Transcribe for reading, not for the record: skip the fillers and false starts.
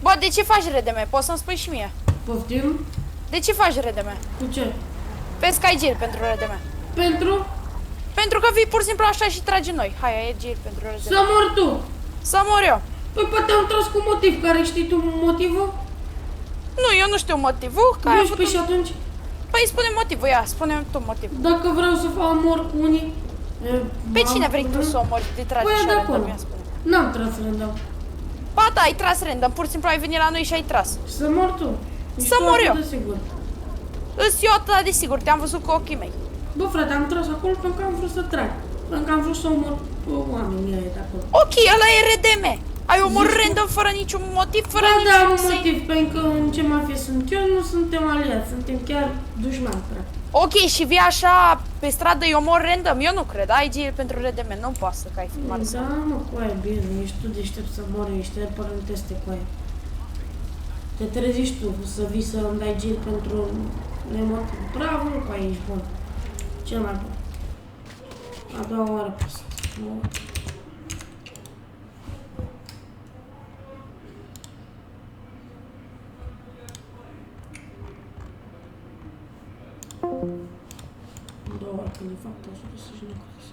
Bă, de ce faci redeme? Poți să-mi spui și mie. Poftim? De ce faci redeme? Cu ce? Vezi că ai gel pentru redeme. Pentru? Pentru că vii pur și simplu așa și tragi noi. Hai, ai gel pentru redeme. Să mor tu! Să mor eu. Păi poate am tras cu motiv. Care știi tu motivul? Nu, eu nu știu motivul. Că ai Nu avut știu, și un... atunci? Păi spune motivul, ia, spune tu motivul. Dacă vreau să fac omor cu unii... Pe cine vrei tu să omori, te tragi Păi, așa de random, acolo. ia spune. N-am tras random. Ba da, ai tras random, pur și simplu ai venit la noi și ai tras. Să mor tu. Să mor eu. Sigur. Îs eu atât de sigur, te-am văzut cu ochii mei. Bă, frate, am tras acolo pentru că am vrut să trag. Pentru că am vrut să omor oamenii ăia de acolo. Ok, ăla e RDM. Ai omorât random fără niciun motiv, fără Da, da, am niciun un motiv, pentru că în ce mafie sunt eu, nu suntem aliați, suntem chiar dușmani, frate. Ok, și vii așa pe stradă, îi omor random? Eu nu cred, ai gel pentru RDM, nu poate să că ai filmat. Da, mă, cu aia, bine, ești tu deștept să mori, ești părânteste cu aia. Te treziști tu să vii să îmi dai gel pentru nemotiv. Bravo, cu aia ești bun. Cel mai bun. A doua oară pe asta. A doua oară când îi fac pe 100 să-și nu crezi.